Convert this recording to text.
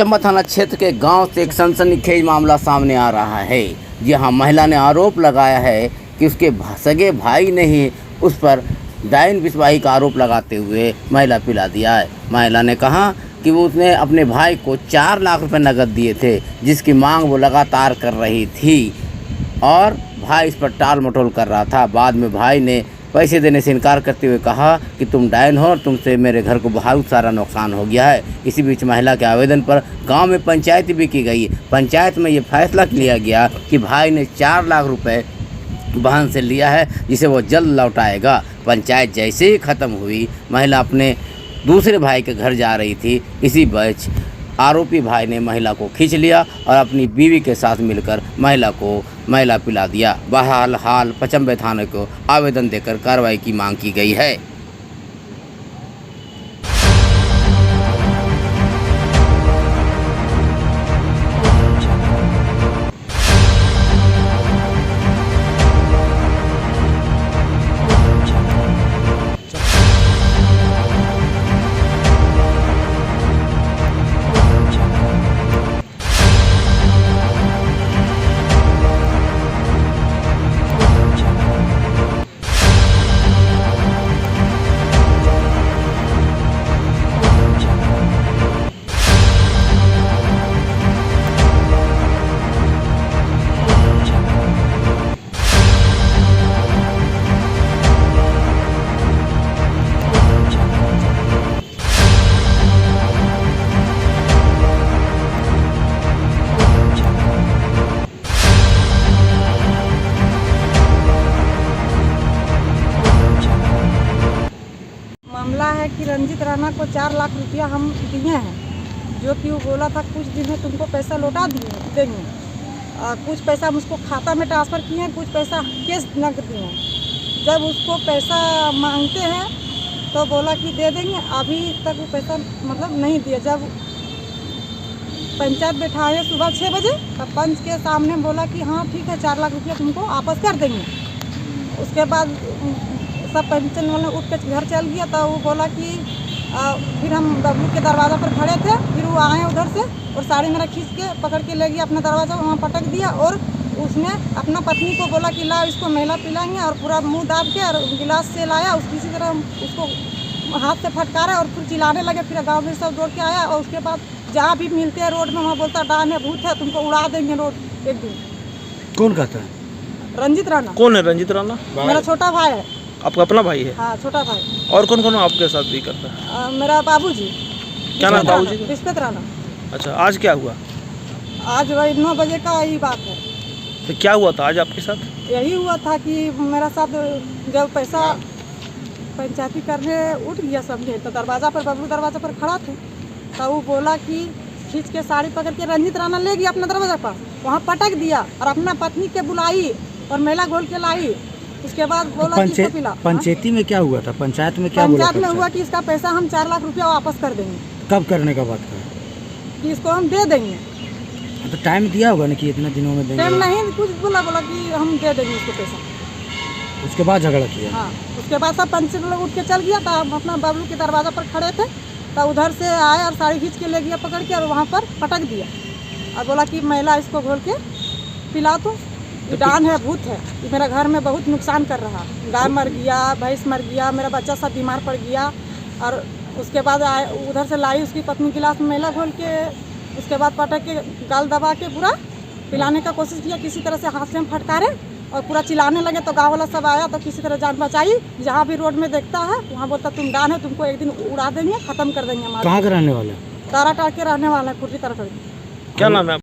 चंबा थाना क्षेत्र के गांव से एक सनसनीखेज मामला सामने आ रहा है। जी हां, महिला ने आरोप लगाया है कि उसके सगे भाई ने ही उस पर डायन विषवाही का आरोप लगाते हुए महिला पिला दिया है। महिला ने कहा कि वो उसने अपने भाई को 4 लाख रुपए नकद दिए थे, जिसकी मांग वो लगातार कर रही थी और भाई इस पर टाल मटोल कर रहा था। बाद में भाई ने पैसे देने से इनकार करते हुए कहा कि तुम डायन हो और तुमसे मेरे घर को बहुत सारा नुकसान हो गया है। इसी बीच महिला के आवेदन पर गांव में पंचायत भी की गई। पंचायत में ये फैसला लिया गया कि भाई ने 4 लाख रुपए बहन से लिया है, जिसे वो जल्द लौटाएगा। पंचायत जैसे ही ख़त्म हुई, महिला अपने दूसरे भाई के घर जा रही थी। इसी बीच आरोपी भाई ने महिला को खींच लिया और अपनी बीवी के साथ मिलकर महिला पिला दिया। बहरहाल पचम्बे थाने को आवेदन देकर कार्रवाई की मांग की गई है। मामला है कि रंजित राणा को 4 लाख रुपया हम दिए हैं, जो कि वो बोला था कुछ दिन में तुमको पैसा लौटा देंगे। कुछ पैसा हम उसको खाता में ट्रांसफ़र किए हैं, कुछ पैसा कैश नकद दिए हैं। जब उसको पैसा मांगते हैं तो बोला कि दे देंगे, अभी तक वो पैसा मतलब नहीं दिया। जब पंचायत बैठाए सुबह 6 बजे, तब पंच के सामने बोला कि हाँ ठीक है 4 लाख रुपया तुमको वापस कर देंगे। उसके बाद सब पेंशन वाले उठ के घर चल गया। तो वो बोला कि फिर हम बबलू के दरवाज़ा पर खड़े थे, फिर वो आए उधर से और साड़ी मेरा खींच के पकड़ के ले गया अपना दरवाज़ा, वहाँ पटक दिया। और उसने अपना पत्नी को बोला कि ला इसको महिला पिलाएंगे, और पूरा मुंह दाब के और गिलास से लाया, किसी तरह उसको हाथ से फटकारा और फिर चिल्लाने लगे। फिर गाँव में सब दौड़ के आया और उसके बाद जहाँ भी मिलते हैं रोड में वहाँ बोलता डायन है, भूत है, तुमको उड़ा देंगे रोड एक दिन। कौन कहता है? रंजित राणा। कौन है रंजित राणा? मेरा छोटा भाई है। आपका अपना भाई है? हाँ, छोटा भाई। और कौन कौन आपके साथ भी करता है? मेरा बाबूजी। क्या नाम बाबूजी का? रिश्वत राणा। अच्छा, आज क्या हुआ? आज वही 9 बजे का ही बात है। तो क्या हुआ था आज आपके साथ? यही हुआ था कि मेरा साथ जब पैसा पंचायती करने उठ गया समझे, तो दरवाज़ा पर बबलू दरवाज़ा पर खड़ा थे। तो वो बोला कि खींच के साड़ी पकड़ के रंजित राणा ले गया अपना दरवाज़ा पर, वहाँ पटक दिया और अपना पत्नी के बुलाई और महिला घोल के लाई। उसके बाद बोला कि पिला। पंचायती में क्या हुआ था? पंचायत में क्या बोला? पंचायत में हुआ कि इसका पैसा हम 4 लाख रुपया वापस कर देंगे। कब करने का बात करा? कि इसको हम दे देंगे। तो टाइम दिया होगा ना कि इतने दिनों में देंगे? टाइम नहीं, कुछ बोला कि हम दे देंगे इसको पैसा। उसके बाद झगड़ा किया? हाँ, उसके बाद सब पंचायत लोग उठ के चल गया। तो हम अपना बबलू के दरवाज़ा पर खड़े थे, तो उधर से आए और साड़ी खींच के ले गया पकड़ के और वहाँ पर पटक दिया और बोला कि महिला इसको घोल के पिला दो, ये डायन है, भूत है, ये मेरा घर में बहुत नुकसान कर रहा। गाय मर गया, भैंस मर गया, मेरा बच्चा सब बीमार पड़ गया। और उसके बाद उधर से लाई उसकी पत्नी गिलास में महिला घोल के, उसके बाद पटक के गाल दबा के पूरा पिलाने का कोशिश किया, किसी तरह से हाथ से हम फटकारे और पूरा चिल्लाने लगे। तो गाँव वाला सब आया तो किसी तरह जान बचाई। जहाँ भी रोड में देखता है वहाँ बोलता तुम डायन है, तुमको एक दिन उड़ा देंगे, ख़त्म कर देंगे। हमारे कहाँ के रहने वाले? तारा टाट के रहने वाला है, कुर्री तारा टाट। क्या नाम है?